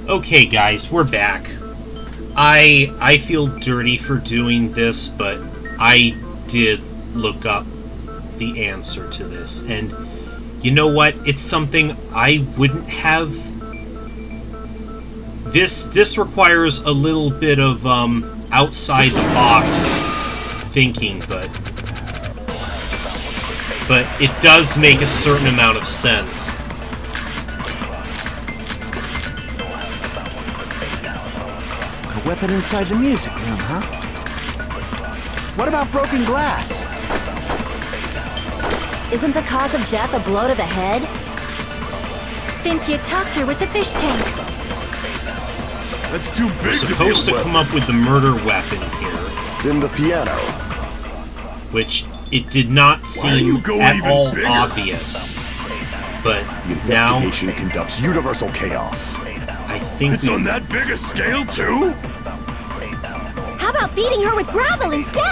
Okay, guys, we're back. I feel dirty for doing this, but I did look up the answer to this, and you know what? It's something I wouldn't have. This requires a little bit of outside the box thinking, but it does make a certain amount of sense. A weapon inside the music room, huh? What about broken glass? Isn't the cause of death a blow to the head? Think you talked her with the fish tank. That's too big We're supposed to come up with the murder weapon here. Then the piano. Which it did not seem at all obvious. But The now investigation conducts universal chaos. I think It's on that big a scale, too? How about beating her with gravel instead?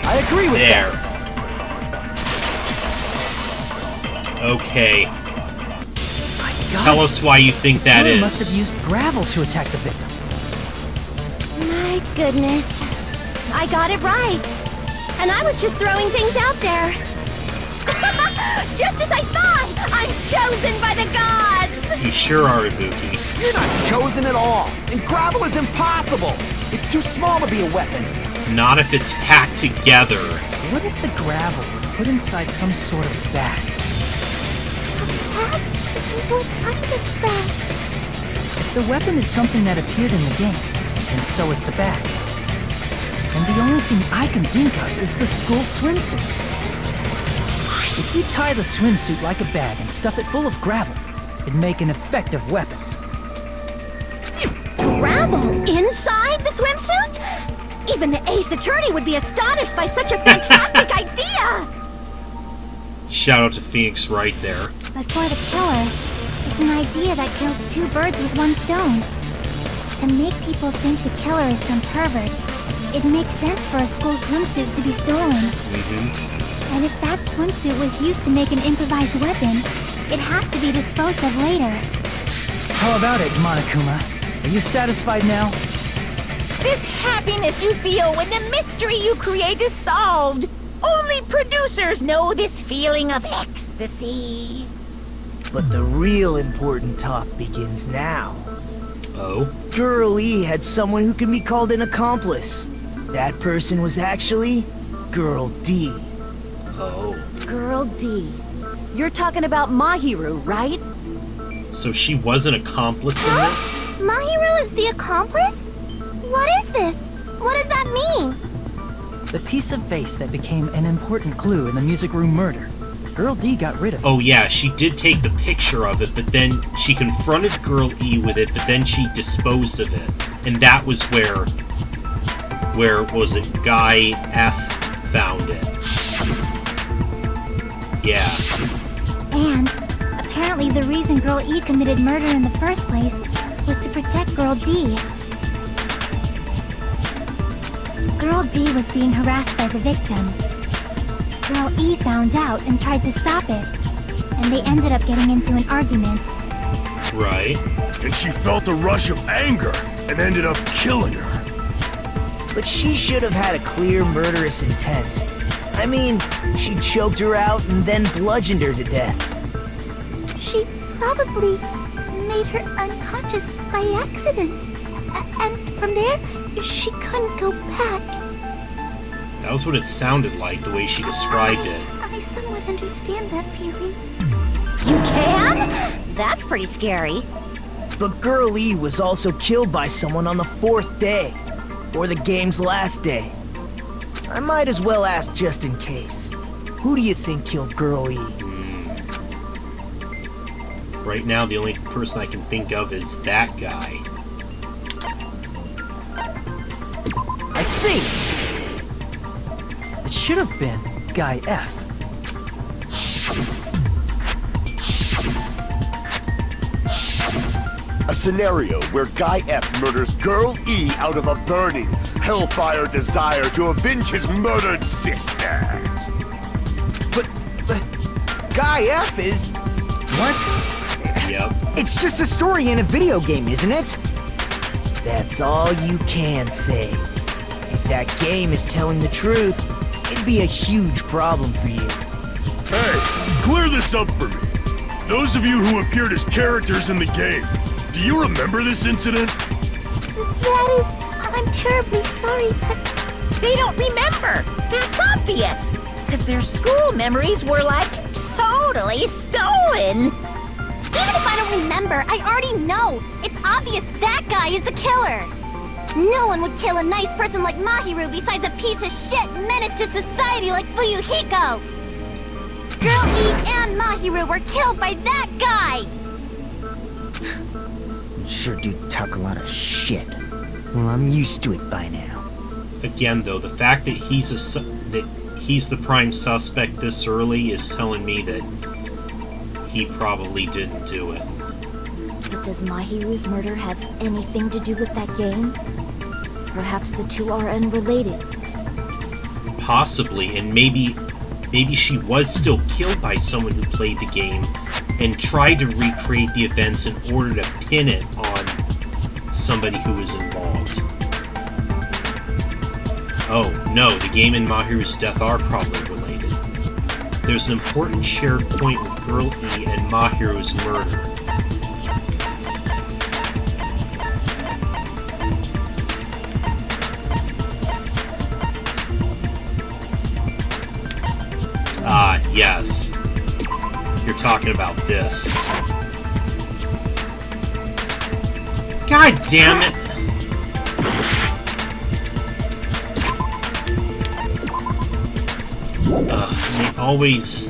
I agree with there. that. Okay. God. Tell us why you think that Killer is. must have used gravel to attack the victim. My goodness. I got it right. And I was just throwing things out there. Just as I thought! I'm chosen by the gods! You sure are, Ibuki. You're not chosen at all, and gravel is impossible. It's too small to be a weapon. Not if it's packed together. What if the gravel was put inside some sort of bag? What kind of bag? If the weapon is something that appeared in the game, then so is the bag. And the only thing I can think of is the school swimsuit. If you tie the swimsuit like a bag and stuff it full of gravel, it'd make an effective weapon. Gravel inside the swimsuit? Even the ace attorney would be astonished by such a fantastic idea! Shout out to Phoenix right there. But for the killer, it's an idea that kills two birds with one stone. To make people think the killer is some pervert, it makes sense for a school swimsuit to be stolen. And if that swimsuit was used to make an improvised weapon, it'd have to be disposed of later. How about it, Monokuma? Are you satisfied now? This happiness you feel when the mystery you create is solved. Only producers know this feeling of ecstasy. But the real important talk begins now. Oh? Girl E had someone who can be called an accomplice. That person was actually Girl D. Oh. Girl D. You're talking about Mahiru, right? So she was an accomplice in this? Mahiru is the accomplice? What is this? What does that mean? The piece of vase that became an important clue in the music room murder. Girl D got rid of it. Oh yeah, she did take the picture of it, but then she confronted Girl E with it, but then she disposed of it. And that was where was it, Guy F found it. Yeah. And apparently the reason Girl E committed murder in the first place was to protect Girl D. Girl D was being harassed by the victim. Girl E found out and tried to stop it, and they ended up getting into an argument. Right. And she felt a rush of anger and ended up killing her. But she should have had a clear murderous intent. I mean, she choked her out and then bludgeoned her to death. She probably made her unconscious by accident. And from there, she couldn't go back. That was what it sounded like, the way she described it. I somewhat understand that feeling. You can? That's pretty scary. But Girl E was also killed by someone on the 4th day. Or the game's last day. I might as well ask just in case. Who do you think killed Girl E? Right now, the only person I can think of is that guy. I see! It should have been Guy F. A scenario where Guy F murders Girl E out of a burning, hellfire desire to avenge his murdered sister. But Guy F is... What? Yep. just a story in a video game, isn't it? That's all you can say. If that game is telling the truth, it'd be a huge problem for you. Hey, clear this up for me. Those of you who appeared as characters in the game, do you remember this incident? I'm terribly sorry, but... They don't remember. That's obvious. Because their school memories were, like, totally stolen. Even if I don't remember, I already know. It's obvious that guy is the killer. No one would kill a nice person like Mahiru besides a piece of shit menace to society like Fuyuhiko. Girl E and Mahiru were killed by that guy. Sure do talk a lot of shit. Well, I'm used to it by now. Again, though, the fact that he's the prime suspect this early is telling me that he probably didn't do it. But does Mahiru's murder have anything to do with that game? Perhaps the two are unrelated. Possibly, and maybe she was still killed by someone who played the game and tried to recreate the events in order to pin it on somebody who was involved. Oh, no, the game and Mahiru's death are probably related. There's an important shared point with Girl E and Mahiru's murder. Ah, yes. You're talking about this. God damn it! They always...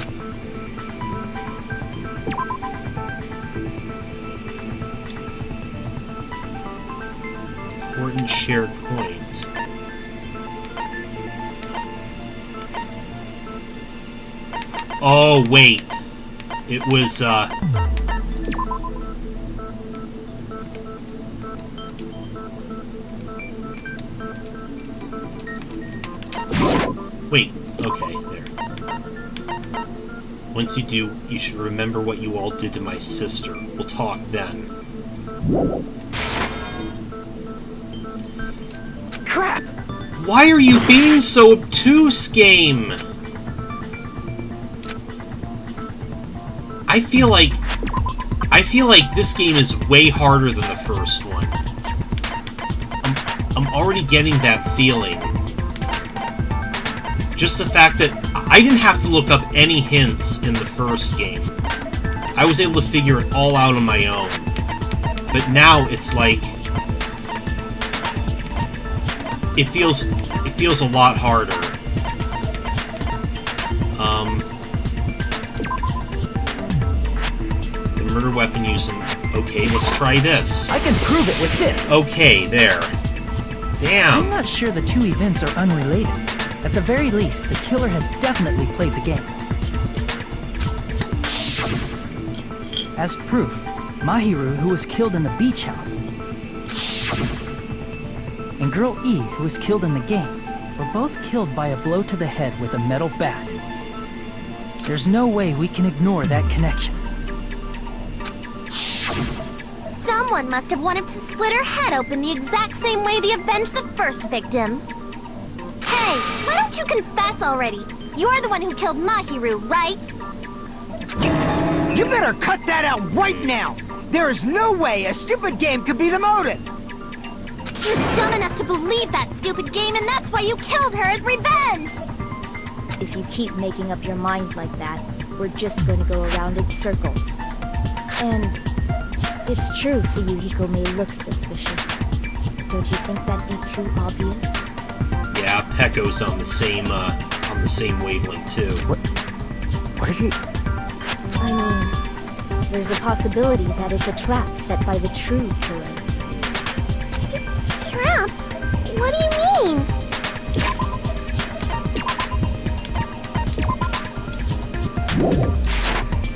Important shared point. Oh, wait. It was, Wait, okay, there. Once you do, you should remember what you all did to my sister. We'll talk then. Crap! Why are you being so obtuse, game? I feel like this game is way harder than the first one. I'm already getting that feeling. Just the fact that I didn't have to look up any hints in the first game. I was able to figure it all out on my own. But now it's like it feels a lot harder. The murder weapon using. Okay, let's try this. I can prove it with this. Okay, there. Damn. I'm not sure the two events are unrelated. At the very least, the killer has definitely played the game. As proof, Mahiru, who was killed in the beach house, and Girl E, who was killed in the game, were both killed by a blow to the head with a metal bat. There's no way we can ignore that connection. Someone must have wanted to split her head open the exact same way they avenged the first victim. Hey, why don't you confess already? You're the one who killed Mahiru, right? You better cut that out right now! There is no way a stupid game could be the motive! You're dumb enough to believe that stupid game, and that's why you killed her as revenge! If you keep making up your mind like that, we're just going to go around in circles. And it's true Fuyuhiko may look suspicious. Don't you think that'd be too obvious? Yeah, Pecco's on the same wavelength too. What are you... I mean, there's a possibility that it's a trap set by the true killer. Trap? What do you mean?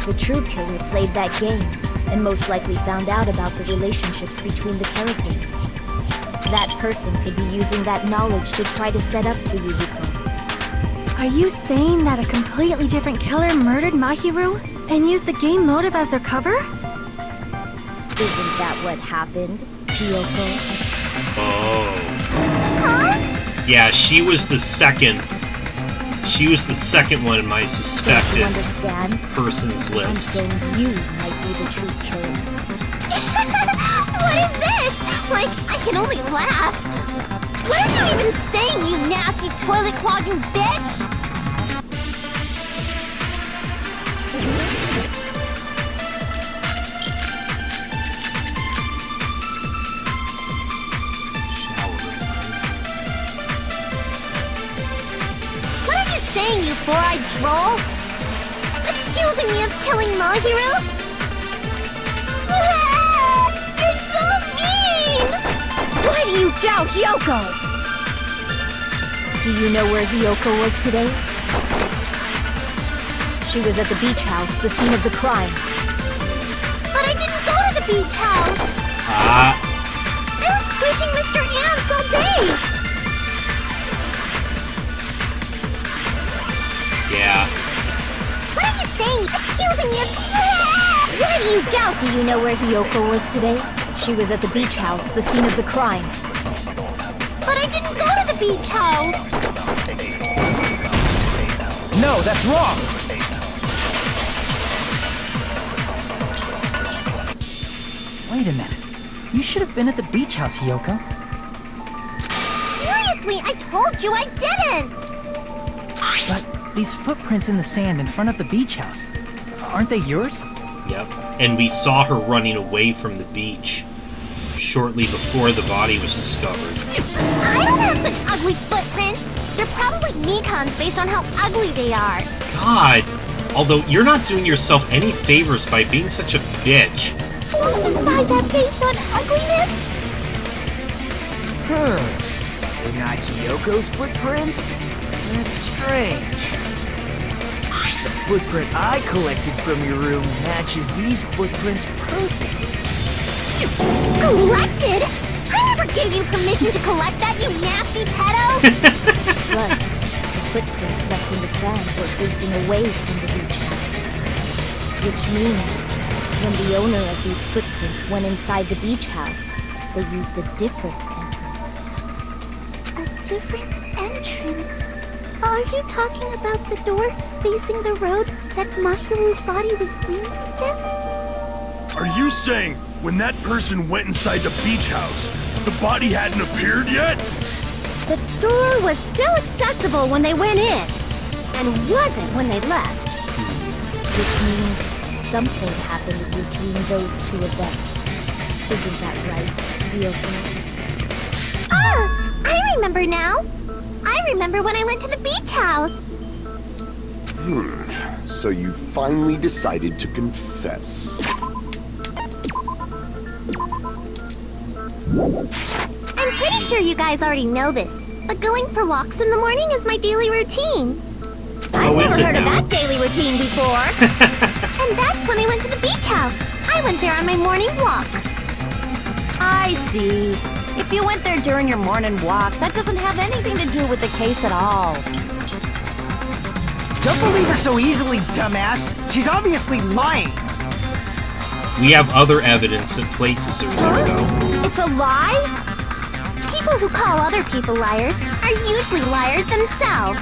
The true killer played that game, and most likely found out about the relationships between the characters. That person could be using that knowledge to try to set up Fuyuhiko. Are you saying that a completely different killer murdered Mahiru and used the game motive as their cover? Isn't that what happened, Kyoko? Oh. Huh? Yeah, she was the second. She was the second one in my Don't you suspected understand? persons I'm list. saying you might be the true killer. What is this? Like, I can only laugh. What are you even saying, you nasty toilet clogging bitch? What are you saying, you four-eyed troll? Accusing me of killing Mahiru? You're so mean! Why do you doubt Hyoko? Do you know where Hyoko was today? She was at the beach house, the scene of the crime. But I didn't go to the beach house! Ah, I was squishing Mr. Ants all day! yeah. What are you saying? Accusing me of... Why do you doubt? Do you know where Hyoko was today? She was at the beach house, the scene of the crime. But I didn't go to the beach house! No, that's wrong! Wait a minute. You should have been at the beach house, Hyoko. Seriously, I told you I didn't! But these footprints in the sand in front of the beach house, aren't they yours? Yep. And we saw her running away from the beach shortly before the body was discovered. I don't have such ugly footprints! They're probably Nikon's based on how ugly they are. God! Although you're not doing yourself any favors by being such a bitch. Don't decide that based on ugliness! They're not Hyoko's footprints? That's strange. The footprint I collected from your room matches these footprints perfectly. Collected? I never gave you permission to collect that, you nasty pedo! Plus, the footprints left in the sand were facing away from the beach house. Which means, when the owner of these footprints went inside the beach house, they used a different entrance. A different entrance? Are you talking about the door facing the road that Mahiru's body was leaning against? Are you saying when that person went inside the beach house, the body hadn't appeared yet? The door was still accessible when they went in, and wasn't when they left. Which means something happened between those two events. Isn't that right, Ryoko? Ah! I remember now! I remember when I went to the beach house! So you finally decided to confess. I'm pretty sure you guys already know this, but going for walks in the morning is my daily routine. I've is never it heard of now? that daily routine before. And that's when I went to the beach house. I went there on my morning walk. I see. If you went there during your morning walk, that doesn't have anything to do with the case at all. Don't believe her so easily, dumbass! She's obviously lying! We have other evidence that places her there, though. It's a lie? People who call other people liars are usually liars themselves.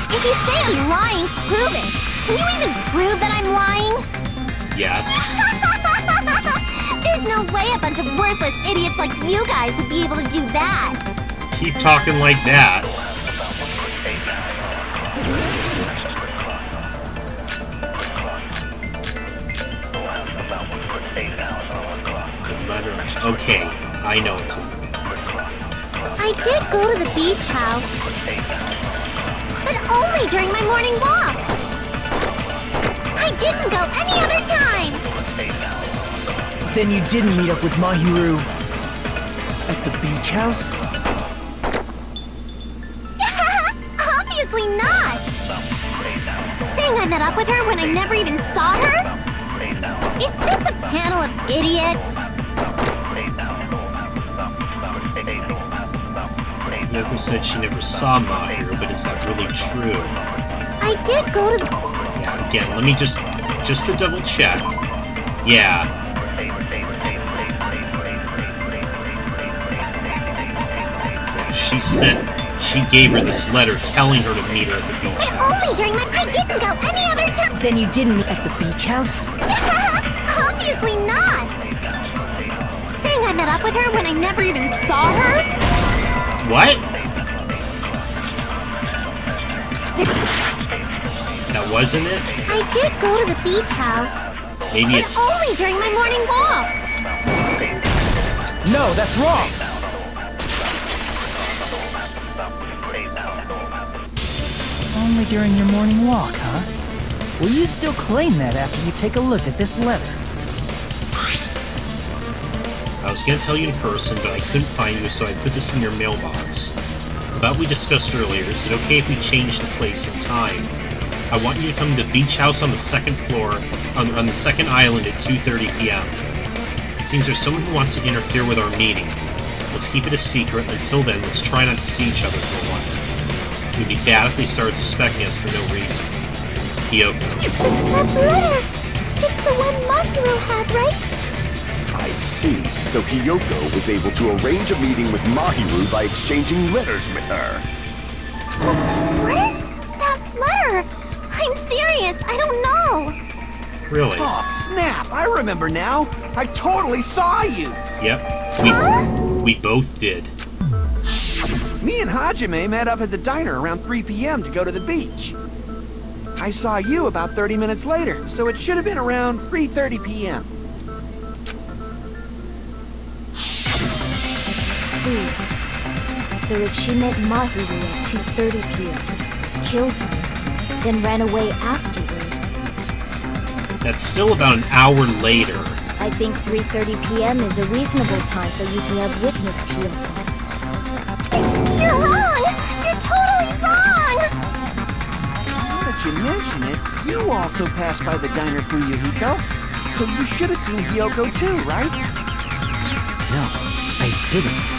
If you say I'm lying, prove it. Can you even prove that I'm lying? Yes. There's no way a bunch of worthless idiots like you guys would be able to do that. Keep talking like that. Okay, I know it. I did go to the beach house, but only during my morning walk. I didn't go any other time. Then you didn't meet up with Mahiru at the beach house? Obviously not. Saying I met up with her when I never even saw her? Is this a panel of idiots? Yoko said she never saw Mahiru, but is that really true? I did go to the... Yeah, again, let me just to double check. Yeah. she gave her this letter telling her to meet her at the beach Only house. during my... I didn't go any other time. Then you didn't meet at the beach house? Obviously not. Saying I met up with her when I never even saw her? What? That wasn't it? I did go to the beach house. Maybe And it's... only during my morning walk. No, that's wrong. Only during your morning walk, huh? Will you still claim that after you take a look at this letter? I was gonna tell you in person, but I couldn't find you, so I put this in your mailbox. About what we discussed earlier, is it okay if we change the place and time? I want you to come to the beach house on the second floor, on the second island at 2:30 p.m. It seems there's someone who wants to interfere with our meeting. Let's keep it a secret. Until then, let's try not to see each other for a while. It would be bad if they started suspecting us for no reason. Hiyoko. That letter! It's the one Mahiro had, right? I see. So Hiyoko was able to arrange a meeting with Mahiru by exchanging letters with her. What is that letter? I'm serious. I don't know. Really? Oh, snap! I remember now. I totally saw you. Yep. We both did. Me and Hajime met up at the diner around 3 p.m. to go to the beach. I saw you about 30 minutes later, so it should have been around 3:30 p.m. See. So if she met Mahiru at 2:30 p.m., killed her, then ran away afterward, That's still about an hour later. I think 3:30 p.m. is a reasonable time for you to have witnessed Hiyoko. You're wrong! You're totally wrong! Now that you mention it, you also passed by the diner for Yahiko, so you should have seen Hiyoko too, right? No, I didn't.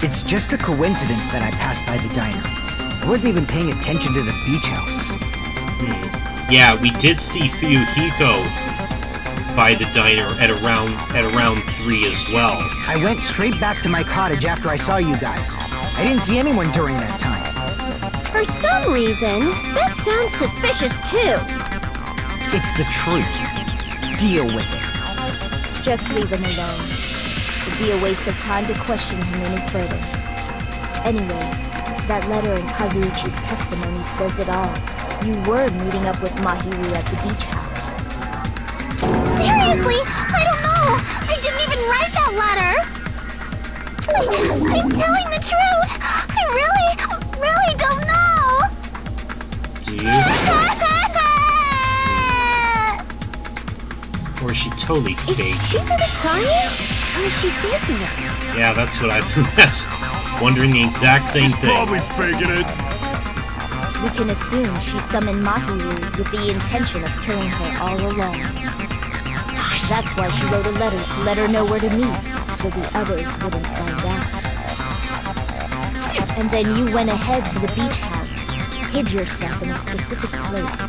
It's just a coincidence that I passed by the diner. I wasn't even paying attention to the beach house. Yeah, we did see Fuyuhiko by the diner at around 3 as well. I went straight back to my cottage after I saw you guys. I didn't see anyone during that time. For some reason, that sounds suspicious too. It's the truth. Deal with it. Just leave him alone. It'd be a waste of time to question him any further. Anyway, that letter in Kazuichi's testimony says it all. You were meeting up with Mahiru at the beach house. Seriously? I don't know! I didn't even write that letter! I'm telling the truth! I really don't know! Do you? Or is she totally Is fake? she really crying? Or is she faking it? Yeah, that's what I've been wondering the exact same thing. Probably faking it. We can assume she summoned Mahiru with the intention of killing her all along. That's why she wrote a letter to let her know where to meet, so the others wouldn't find out. And then you went ahead to the beach house, hid yourself in a specific place,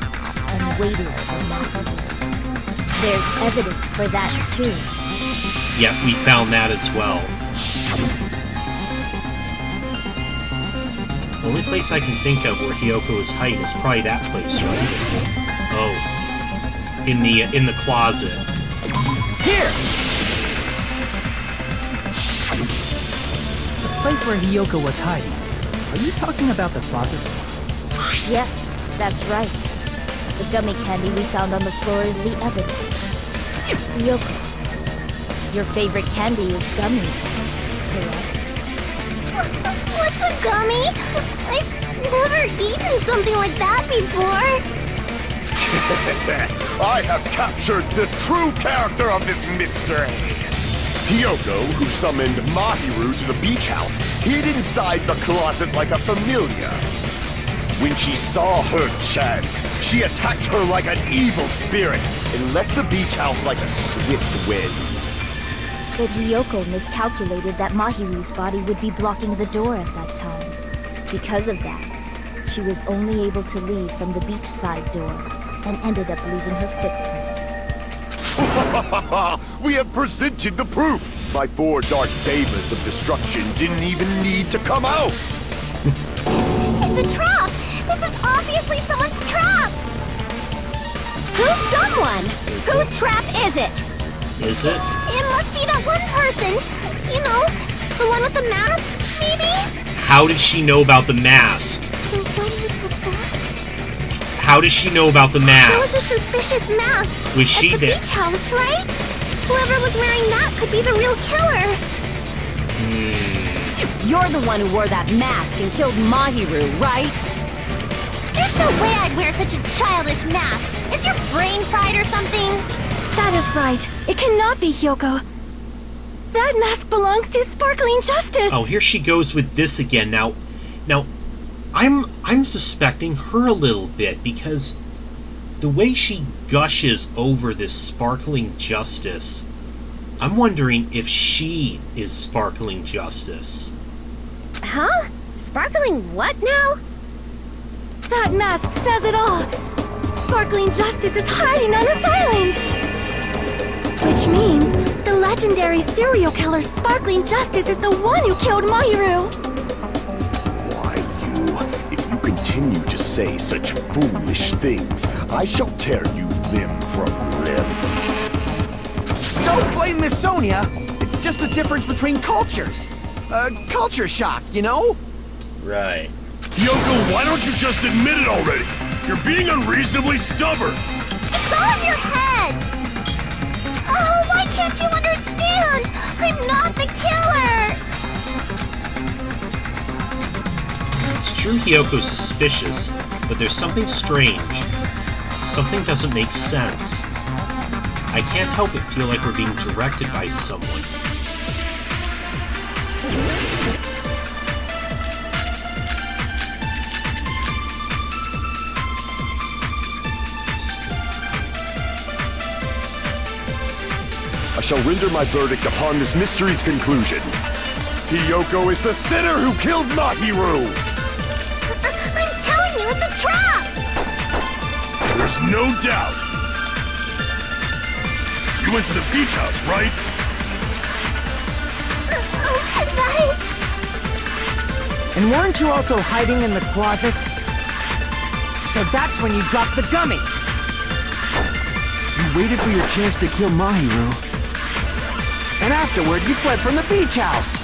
and waited for Mahiru. There's evidence for that too. Yep, we found that as well. The only place I can think of where Hiyoko is hiding is probably that place, right? Oh. In the closet. Here! The place where Hiyoko was hiding. Are you talking about the closet? Yes, that's right. The gummy candy we found on the floor is the evidence. Hiyoko, your favorite candy is gummies, correct? What's a gummy? I've never eaten something like that before. I have captured the true character of this mystery. Hiyoko, who summoned Mahiru to the beach house, hid inside the closet like a familiar. When she saw her chance, she attacked her like an evil spirit and left the beach house like a swift wind. But Hiyoko miscalculated that Mahiru's body would be blocking the door at that time. Because of that, she was only able to leave from the beachside door and ended up leaving her footprints. We have presented the proof. My 4 Dark Devas of Destruction didn't even need to come out! It's a trap! This is obviously someone's trap! Who's someone? Whose trap is it? Is it? It must be that one person. You know, the one with the mask, maybe? How did she know about the mask? The one with the mask? How does she know about the There was a mask? suspicious mask Was she at the there? beach house, right? Whoever was wearing that could be the real killer. You're the one who wore that mask and killed Mahiru, right? There's no way I'd wear such a childish mask. Is your brain fried or something? That is right. It cannot be Hyoko. That mask belongs to Sparkling Justice. Oh, here she goes with this again. Now, I'm suspecting her a little bit because the way she gushes over this Sparkling Justice, I'm wondering if she is Sparkling Justice. Huh? Sparkling what now? That mask says it all. Sparkling Justice is hiding on this island. Which means the legendary serial killer Sparkling Justice is the one who killed Mahiru. Why, if you continue to say such foolish things, I shall tear you limb from limb. Don't blame Miss Sonia. It's just a difference between cultures. Culture shock, you know? Right. Yoko, why don't you just admit it already? You're being unreasonably stubborn. It's all in your head! Oh, why can't you understand? I'm not the killer! It's true Hyoko's suspicious, but there's something strange. Something doesn't make sense. I can't help but feel like we're being directed by someone. I shall render my verdict upon this mystery's conclusion. Hiyoko is the sinner who killed Mahiru! I'm telling you, it's a trap! There's no doubt! You went to the beach house, right? That is... And weren't you also hiding in the closet? So that's when you dropped the gummy! You waited for your chance to kill Mahiru. And afterward, you fled from the beach house!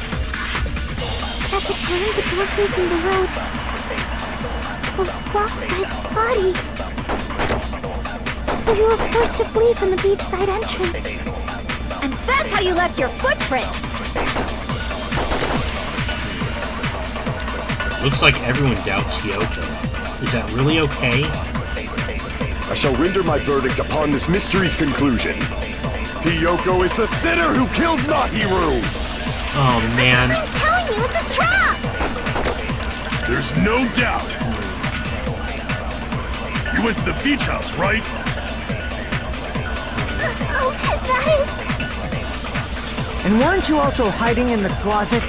At the time, the door facing the road was blocked by the body. So you were forced to flee from the beachside entrance. And that's how you left your footprints! Looks like everyone doubts Hyoko. Is that really okay? I shall render my verdict upon this mystery's conclusion. Hiyoko is the sinner who killed Mahiru! Oh man. I'm telling you, it's a trap! There's no doubt! You went to the beach house, right? Oh, that is... And weren't you also hiding in the closet?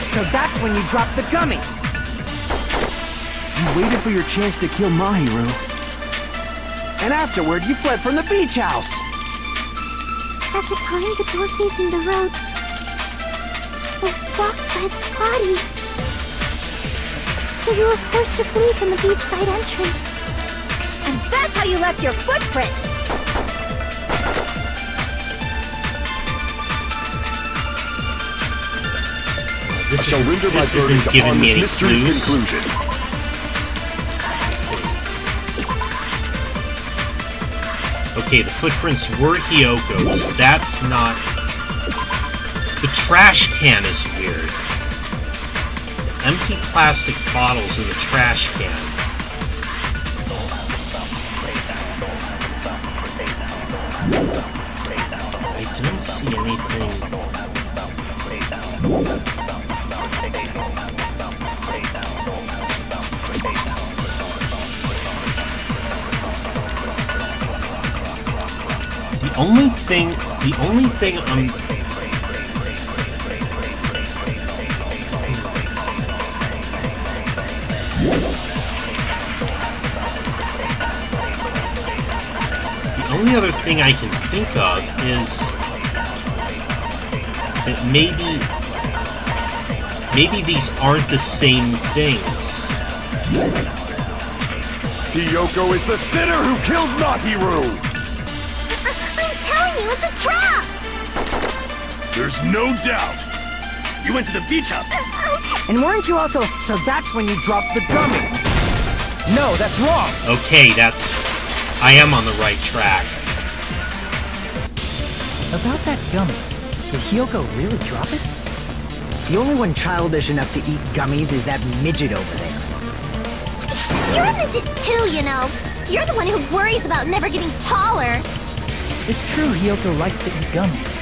So that's when you dropped the gummy! You waited for your chance to kill Mahiru. And afterward, you fled from the beach house! At the time, the door facing the road was blocked by the body. So you were forced to flee from the beachside entrance. And that's how you left your footprints! This Shall render my isn't verdict giving upon me this any mystery's clues. conclusion. Okay, the footprints were Hyoko's. That's not... The trash can is weird. Empty plastic bottles in the trash can. I don't see anything... The only thing I'm... The only other thing I can think of is... that maybe these aren't the same things. Hiyoko is the sinner who killed Mahiru! I'm telling you, it's a trap! There's no doubt! You went to the beach house! And weren't you also... So that's when you dropped the gummy! No, that's wrong! Okay, I am on the right track. About that gummy, did Hiyoko really drop it? The only one childish enough to eat gummies is that midget over there. You're a midget too, you know. You're the one who worries about never getting taller. It's true Hiyoko likes to eat gummies,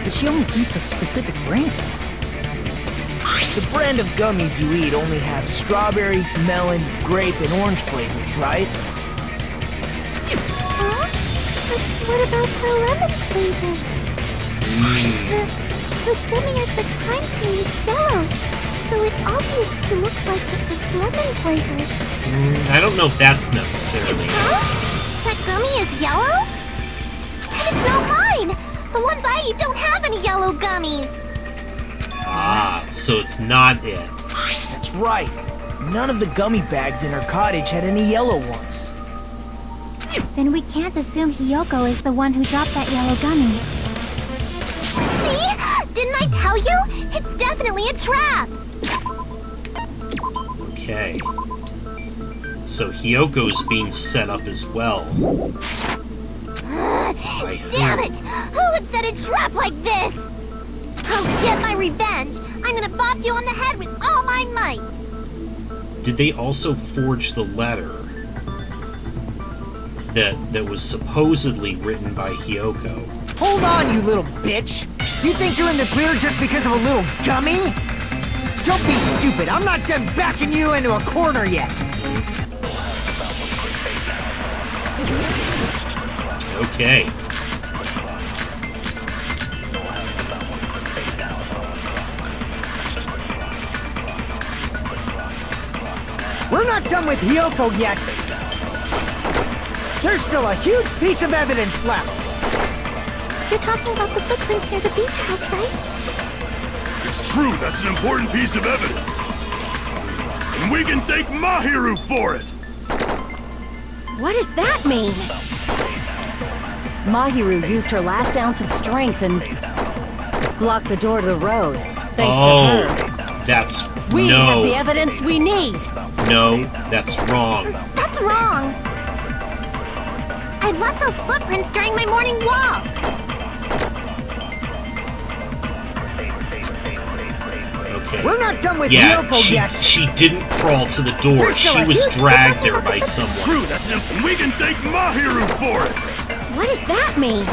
but she only eats a specific brand. The brand of gummies you eat only have strawberry, melon, grape, and orange flavors, right? Huh? But what about the lemon flavor? The gummy at the crime scene is yellow, so it obviously looks like it was lemon flavored. I don't know if that's necessarily. Huh? That gummy is yellow? And it's not mine! The ones I eat don't have any yellow gummies! Ah, so it's not it. That's right. None of the gummy bags in her cottage had any yellow ones. Then we can't assume Hiyoko is the one who dropped that yellow gummy. See? Didn't I tell you? It's definitely a trap! Okay. So Hyoko's being set up as well. By who? Damn it! Who would set a trap like this? I'll get my revenge! I'm gonna bop you on the head with all my might! Did they also forge the letter that was supposedly written by Hiyoko? Hold on, you little bitch! You think you're in the clear just because of a little gummy? Don't be stupid, I'm not done backing you into a corner yet! Okay. We're not done with Hiyoko yet! There's still a huge piece of evidence left! You're talking about the footprints near the beach house, right? It's true, that's an important piece of evidence. And we can thank Mahiru for it! What does that mean? Mahiru used her last ounce of strength and blocked the door to the road. Thanks to her. That's... We have the no. evidence we need. No, that's wrong. That's wrong! I left those footprints during my morning walk! Okay. We're not done with Yeah, Hiyoko yet! she didn't crawl to the door. There's still She a was huge- dragged there by It's someone. true, that's an... And we can thank Mahiru for it! What does that mean?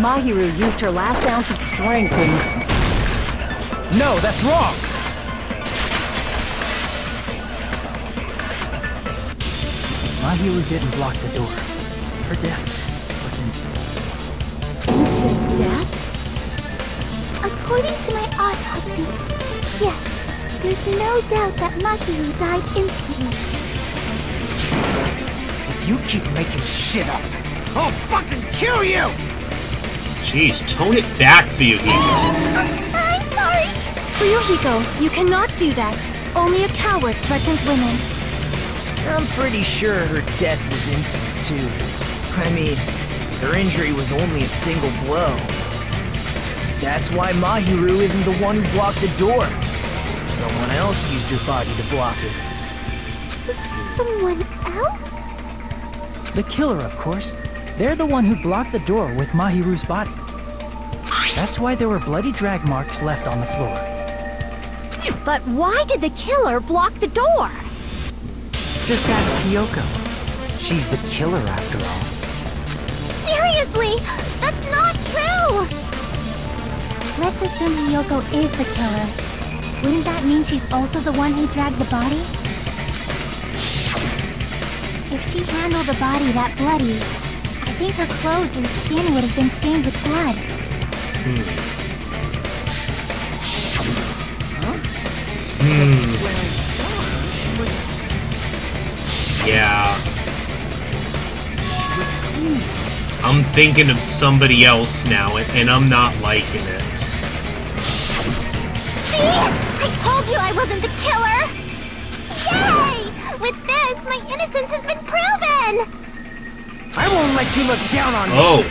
Mahiru used her last ounce of strength and... No, that's wrong! Mahiru didn't block the door. Her death was instant. Instant death? According to my autopsy, yes, there's no doubt that Mahiru died instantly. If you keep making shit up, I'll fucking kill you! Jeez, tone it back, Fuyuhiko. I'm sorry! Fuyuhiko, you cannot do that. Only a coward threatens women. I'm pretty sure her death was instant, too. I mean, her injury was only a single blow. That's why Mahiru isn't the one who blocked the door. Someone else used her body to block it. Someone else? The killer, of course. They're the one who blocked the door with Mahiru's body. That's why there were bloody drag marks left on the floor. But why did the killer block the door? Just ask Hiyoko. She's the killer after all. Seriously! That's not true! Let's assume Hiyoko is the killer. Wouldn't that mean she's also the one who dragged the body? If she handled a body that bloody, I think her clothes and skin would have been stained with blood. Yeah. I'm thinking of somebody else now, and I'm not liking it. I told you I wasn't the killer! Yay! With this, my innocence has been proven! I won't let you look down on me! Oh!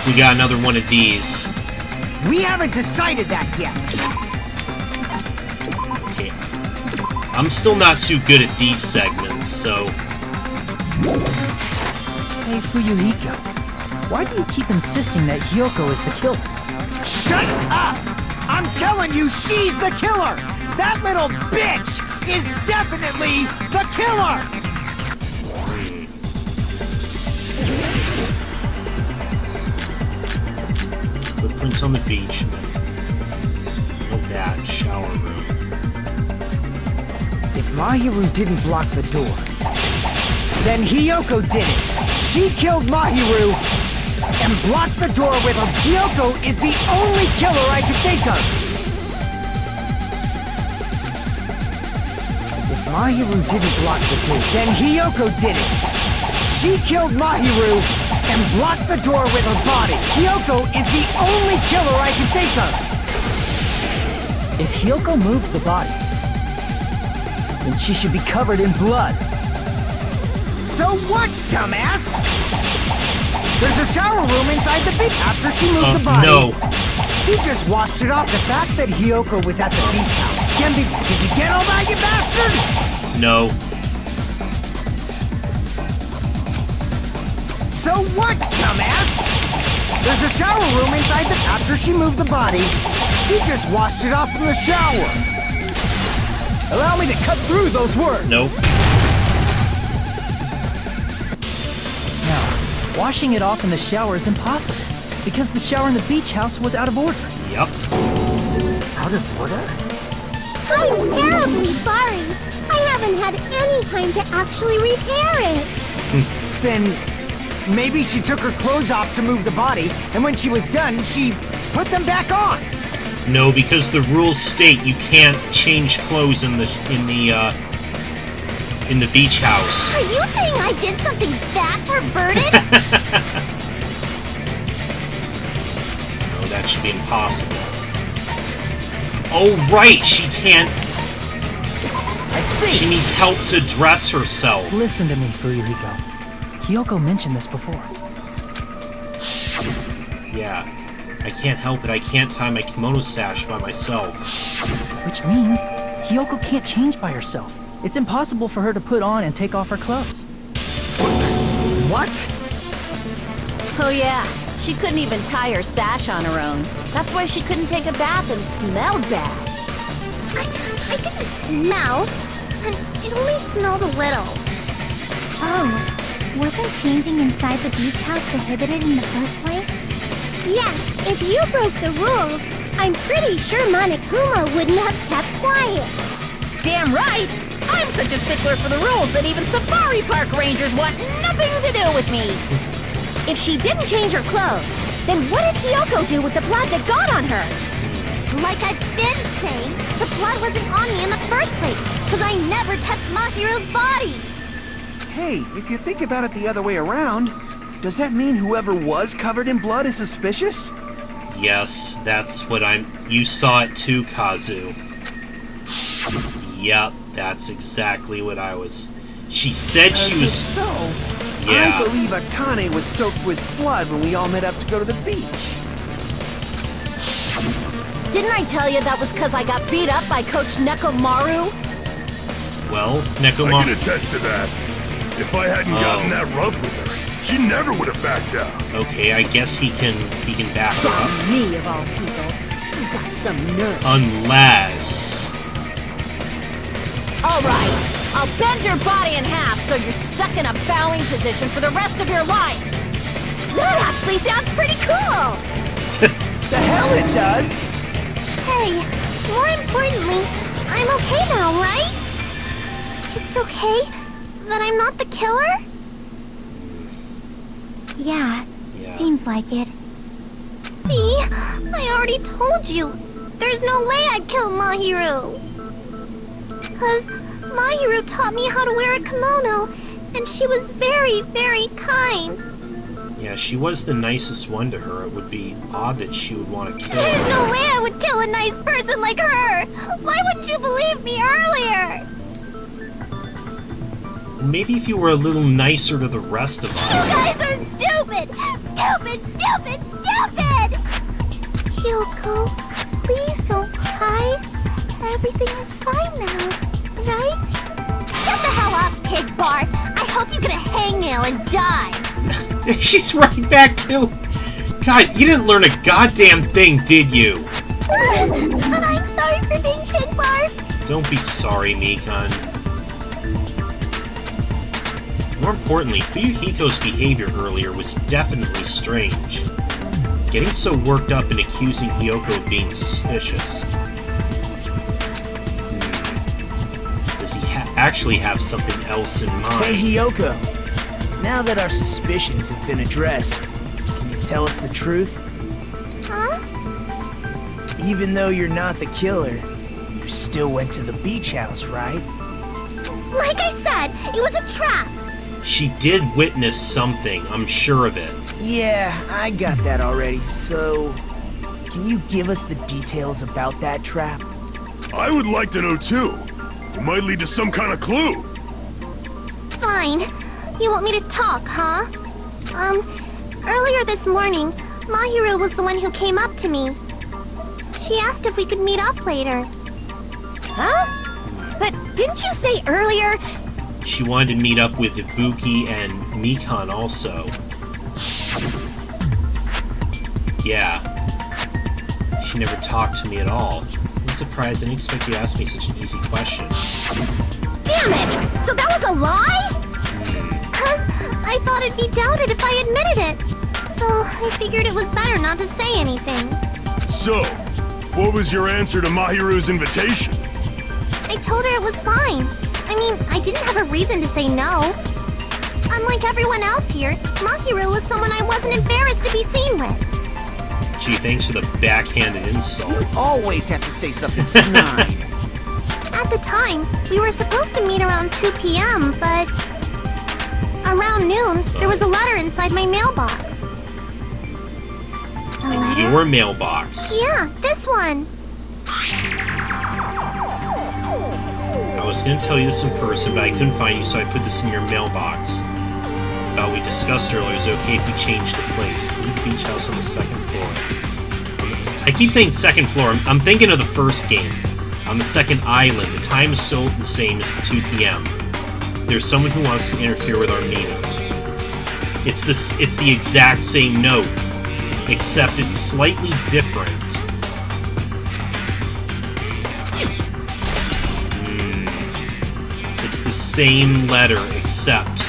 We got another one of these. We haven't decided that yet! Okay. I'm still not too good at these segments, so... Hey, Fuyuhiko, why do you keep insisting that Hyoko is the killer? Shut up! I'm telling you, she's the killer! That little bitch is definitely the killer! Footprints on the beach. Look at that shower room. If Mahiru didn't block the door, then Hyoko did it! She killed Mahiru and blocked the door with her. Hyoko is the only killer I can think of! If Mahiru didn't block the door, then Hyoko did it! She killed Mahiru and blocked the door with her body! Hyoko is the only killer I can think of! If Hyoko moved the body, then she should be covered in blood. So what, dumbass? There's a shower room inside the beach after she moved the body. No. She just washed it off. The fact that Hyoko was at the beach house. Did you get all that, you bastard? No. So what, dumbass? There's a shower room inside the... After she moved the body, she just washed it off from the shower. Allow me to cut through those words. Nope. Now, washing it off in the shower is impossible, because the shower in the beach house was out of order. Yep. Out of order? I'm terribly sorry. I haven't had any time to actually repair it. Then maybe she took her clothes off to move the body, and when she was done, she put them back on. No, because the rules state you can't change clothes in the beach house. Are you saying I did something that perverted? No, that should be impossible. Oh, right! She can't... I see. She needs help to dress herself. Listen to me, Fuyuhiko. Hyoko mentioned this before. Yeah. I can't help it. I can't tie my kimono sash by myself. Which means Hyoko can't change by herself. It's impossible for her to put on and take off her clothes. What? Oh yeah, she couldn't even tie her sash on her own. That's why she couldn't take a bath and smelled bad. I didn't smell. It only smelled a little. Oh, wasn't changing inside the beach house prohibited in the first place? Yes, if you broke the rules, I'm pretty sure Monokuma wouldn't have kept quiet. Damn right! I'm such a stickler for the rules that even safari park rangers want nothing to do with me. If she didn't change her clothes, then what did Hyoko do with the blood that got on her? Like I've been saying, the blood wasn't on me in the first place, because I never touched Mahiru's body. Hey, if you think about it the other way around, does that mean whoever was covered in blood is suspicious? Yes, that's what I'm... You saw it too, Kazu. Yep, that's exactly what I was... She said she was... So, Yeah. I believe Akane was soaked with blood when we all met up to go to the beach. Didn't I tell you that was because I got beat up by Coach Nekomaru? Well, I Nekomaru... can attest to that. If I hadn't gotten that rough with her, she never would have backed down. Okay, I guess he can back her up. Me, of all people. You got some nerve. Unless... Alright, I'll bend your body in half so you're stuck in a bowing position for the rest of your life. That actually sounds pretty cool! The hell it does! Hey, more importantly, I'm okay now, right? It's okay that I'm not the killer? Yeah, Yeah. seems like it. See? I already told you. There's no way I'd kill Mahiru. 'Cause Mahiru taught me how to wear a kimono, and she was very, very kind. Yeah, she was the nicest one to her. It would be odd that she would want to kill There's her. no way I would kill a nice person like her! Why wouldn't you believe me earlier? Maybe if you were a little nicer to the rest of You us. guys are stupid! Stupid, stupid, stupid! Hyoko, please don't cry. Everything is fine now, right? Shut the hell up, pig barf! I hope you get a hangnail and die! She's right back too. God, you didn't learn a goddamn thing, did you? I'm sorry for being pig barf. Don't be sorry, Mikan. More importantly, Fuyuhiko's behavior earlier was definitely strange. Getting so worked up and accusing Hyoko of being suspicious. Does he actually have something else in mind? Hey, Hyoko. Now that our suspicions have been addressed, can you tell us the truth? Huh? Even though you're not the killer, you still went to the beach house, right? Like I said, it was a trap! She did witness something, I'm sure of it. Yeah, I got that already. So, can you give us the details about that trap? I would like to know too. It might lead to some kind of clue. Fine. You want me to talk, huh? Earlier this morning, Mahiru was the one who came up to me. She asked if we could meet up later. Huh? But didn't you say earlier? She wanted to meet up with Ibuki and Mikan also. Yeah. She never talked to me at all. I'm surprised. I didn't expect you to ask me such an easy question. Damn it! So that was a lie? 'Cause I thought it'd be doubted if I admitted it. So I figured it was better not to say anything. So, what was your answer to Mahiru's invitation? I told her it was fine. I mean, I didn't have a reason to say no. Unlike everyone else here, Mahiru was someone I wasn't embarrassed to be seen with. Gee, thanks for the backhanded insult. Always have to say something snide. At the time, we were supposed to meet around 2 p.m., but... around noon, there was a letter inside my mailbox. A In letter? your mailbox. Yeah, this one. I was going to tell you this in person, but I couldn't find you, so I put this in your mailbox. About we discussed earlier, is it okay if we change the place? Blue Beach House on the second floor. I keep saying second floor. I'm thinking of the first game. On the second island, the time is still the same as 2 p.m. There's someone who wants to interfere with our meeting. It's the exact same note, except it's slightly different. It's the same letter, except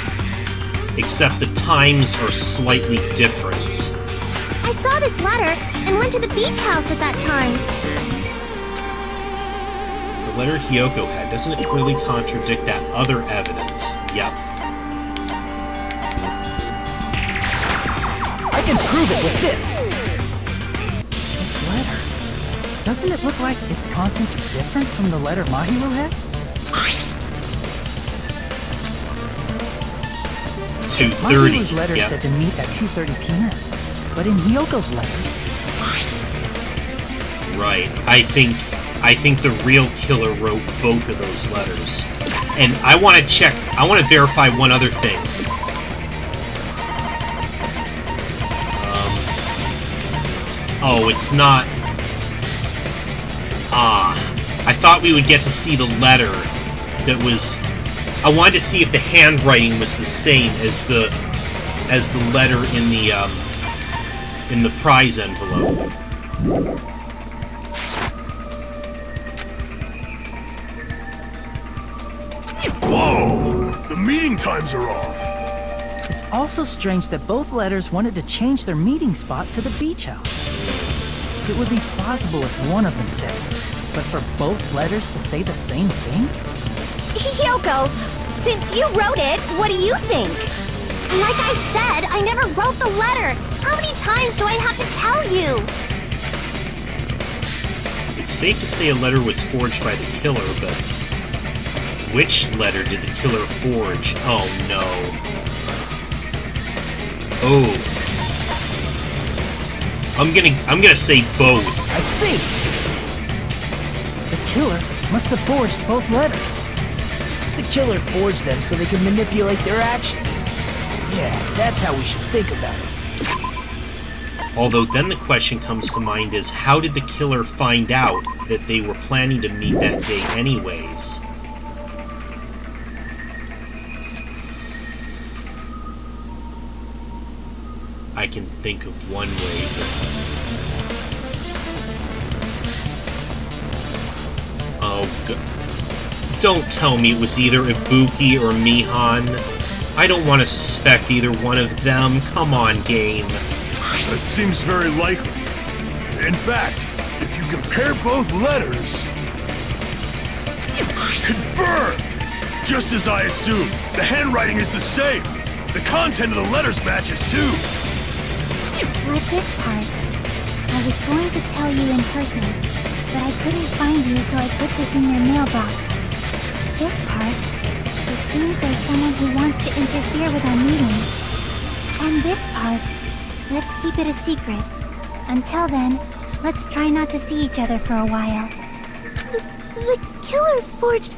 the times are slightly different. I saw this letter and went to the beach house at that time. The letter Hyoko had, doesn't it clearly contradict that other evidence? Yep. I can prove it with this. This letter. Doesn't it look like its contents are different from the letter Mahiru had? 2:30. Mahiru's letter Yep. said to meet at 2:30 p.m. But in Hyoko's letter, Right. I think the real killer wrote both of those letters. And I want to verify one other thing. Oh, it's not... I thought we would get to see the letter that was... I wanted to see if the handwriting was the same as the letter in the prize envelope. Whoa! The meeting times are off. it's also strange that both letters wanted to change their meeting spot to the beach house. It would be plausible if one of them said it, but for both letters to say the same thing? Hyoko, since you wrote it, what do you think? Like I said, I never wrote the letter. How many times do I have to tell you? It's safe to say a letter was forged by the killer, but which letter did the killer forge? Oh no. Oh, I'm gonna say both. I see. The killer must have forged both letters. The killer forged them so they could manipulate their actions. Yeah, that's how we should think about it. Although then the question comes to mind is, how did the killer find out that they were planning to meet that day anyways? I can think of one way, but... Oh, don't tell me it was either Ibuki or Mihan. I don't want to suspect either one of them. Come on, game. That seems very likely. In fact, if you compare both letters... Confirmed! Just as I assumed, the handwriting is the same. The content of the letters matches too. With this part, I was going to tell you in person, but I couldn't find you, so I put this in your mailbox. This part, it seems there's someone who wants to interfere with our meeting. And this part, let's keep it a secret. Until then, let's try not to see each other for a while. The killer forged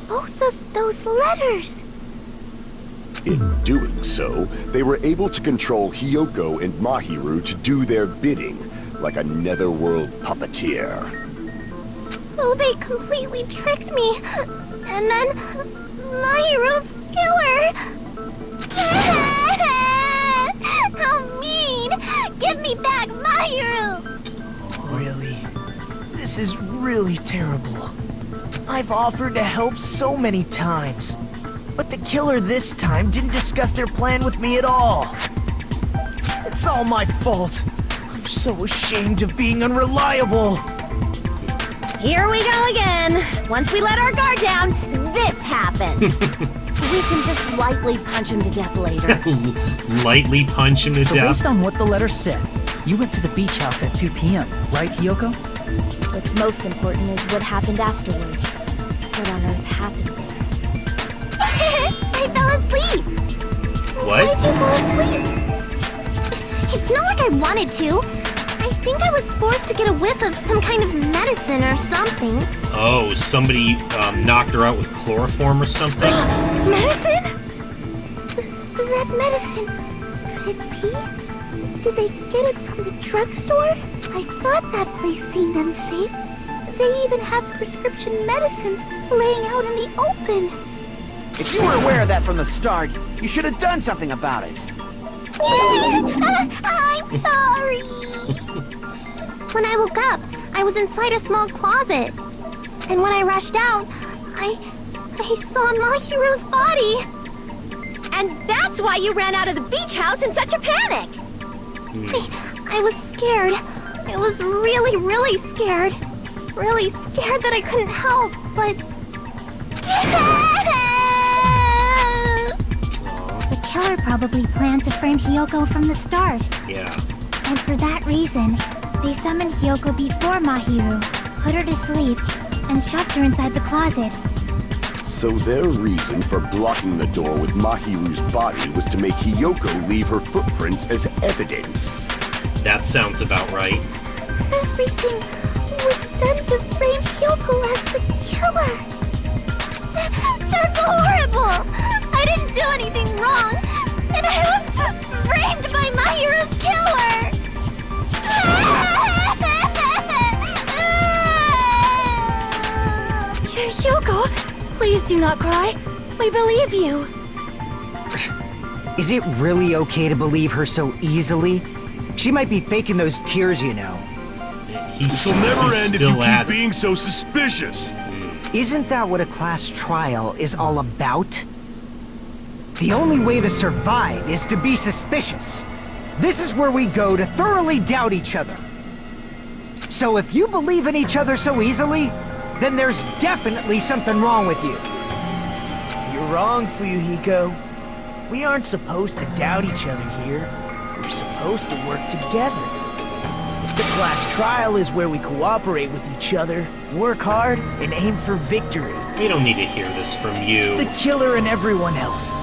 both of those letters! In doing so, they were able to control Hiyoko and Mahiru to do their bidding, like a netherworld puppeteer. So they completely tricked me. And then Mahiru's killer. How mean! Give me back Mahiru! Really? This is really terrible. I've offered to help so many times. But the killer this time didn't discuss their plan with me at all. It's all my fault. I'm so ashamed of being unreliable. Here we go again. Once we let our guard down, this happens. We can just lightly punch him to death later. Lightly punch him to So death? based on what the letter said, you went to the beach house at 2 p.m., right, Hiyoko? What's most important is what happened afterwards. What on earth happened there? I fell asleep! What? Why'd you fall asleep? It's not like I wanted to. I think I was forced to get a whiff of some kind of medicine or something. Oh, somebody knocked her out with chloroform or something? Medicine? That medicine, could it be? Did they get it from the drugstore? I thought that place seemed unsafe. They even have prescription medicines laying out in the open. If you were aware of that from the start, you should have done something about it. I'm sorry. When I woke up, I was inside a small closet. And when I rushed out, I saw Mahiru's body. And that's why you ran out of the beach house in such a panic. I was scared. I was really, really scared. Really scared that I couldn't help, but... The killer probably planned to frame Hiyoko from the start. Yeah. And for that reason, they summoned Hiyoko before Mahiru, put her to sleep, and shoved her inside the closet. So their reason for blocking the door with Mahiru's body was to make Hiyoko leave her footprints as evidence. That sounds about right. Everything was done to frame Hiyoko as the killer. That's horrible! I didn't do anything wrong, and I was framed by Mahiru's killer! Hiyoko, please do not cry. We believe you. Is it really okay to believe her so easily? She might be faking those tears, you know. This'll never end if you still at keep it. being so suspicious. Isn't that what a class trial is all about? The only way to survive is to be suspicious. This is where we go to thoroughly doubt each other. So if you believe in each other so easily, then there's definitely something wrong with you. You're wrong, Fuyuhiko. We aren't supposed to doubt each other here. We're supposed to work together. The class trial is where we cooperate with each other, work hard, and aim for victory. We don't need to hear this from you. The killer and everyone else.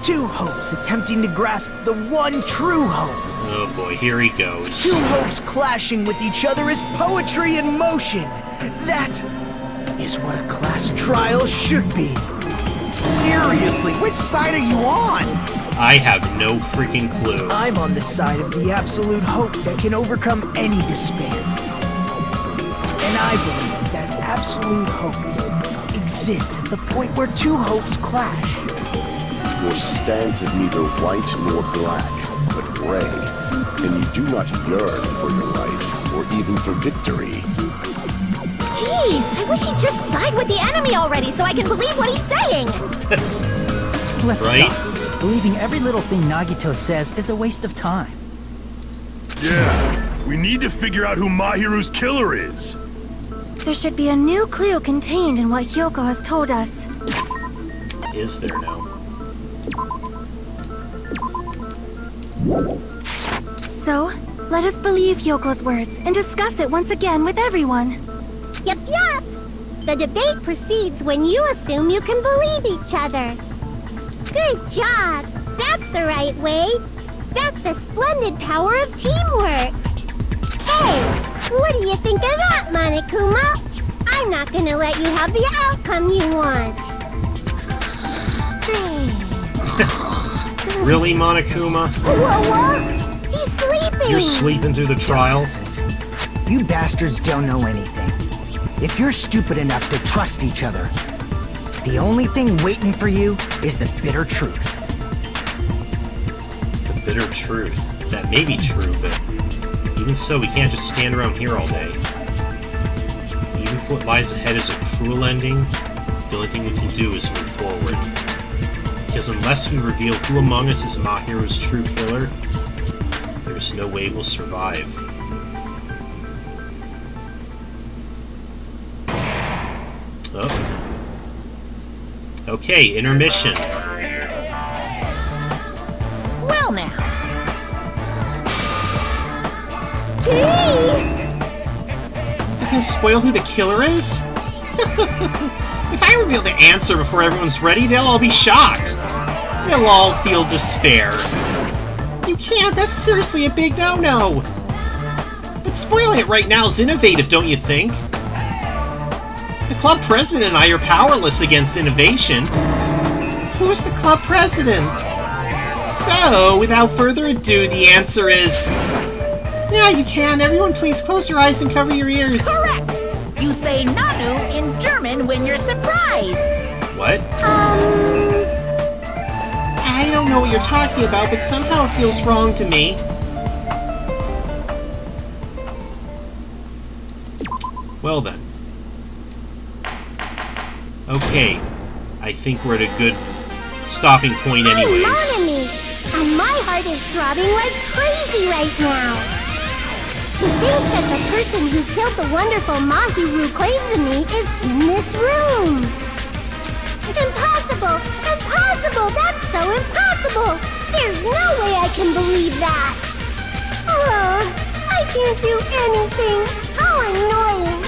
Two hopes attempting to grasp the one true hope. Oh boy, here he goes. Two hopes clashing with each other is poetry in motion. That is what a class trial should be. Seriously, which side are you on? I have no freaking clue. I'm on the side of the absolute hope that can overcome any despair. And I believe that absolute hope exists at the point where two hopes clash. Your stance is neither white nor black, but gray. And you do not yearn for your life, or even for victory. Jeez, I wish he'd just side with the enemy already so I can believe what he's saying! Let's Right? stop. Believing every little thing Nagito says is a waste of time. Yeah, we need to figure out who Mahiru's killer is. There should be a new clue contained in what Hyoko has told us. Is there now? So, let us believe Hyoko's words and discuss it once again with everyone. Yup, yup! The debate proceeds when you assume you can believe each other. Good job! That's the right way! That's the splendid power of teamwork! Hey, what do you think of that, Monokuma? I'm not gonna let you have the outcome you want! Really, Monokuma? Whoa! He's sleeping! You're sleeping through the trials? Dumbasses. You bastards don't know anything. If you're stupid enough to trust each other, the only thing waiting for you is the bitter truth. The bitter truth. That may be true, but even so, we can't just stand around here all day. Even if what lies ahead is a cruel ending, the only thing we can do is move forward. Because unless we reveal who among us is Mahiru's true killer, there's no way we'll survive. Oh. Okay, intermission. Well now, You can spoil who the killer is? If I reveal the answer before everyone's ready, they'll all be shocked. They'll all feel despair. You can't, that's seriously a big no-no. But spoiling it right now is innovative, don't you think? The club president and I are powerless against innovation. Who's the club president? So, without further ado, the answer is... Yeah, you can. Everyone please close your eyes and cover your ears. correct! You say Nanu in German when you're surprised. What? I don't know what you're talking about, but somehow it feels wrong to me. Well then. Okay. I think we're at a good stopping point anyways. I'm Monami, and my heart is throbbing like crazy right now. To think that the person who killed the wonderful Mahiru Koizumi is in this room. Impossible! Impossible! That's so impossible! There's no way I can believe that! Oh, I can't do anything! How annoying!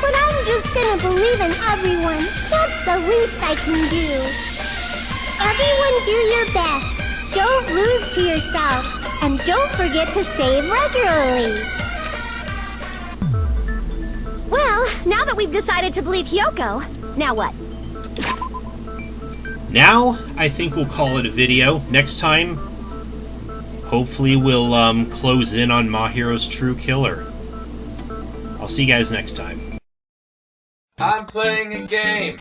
But I'm just gonna believe in everyone. That's the least I can do. Everyone do your best. Don't lose to yourselves. And don't forget to save regularly. Well, now that we've decided to believe Hyoko, now what? Now, I think we'll call it a video. Next time, hopefully we'll close in on Mahiru's true killer. I'll see you guys next time. I'm playing a game.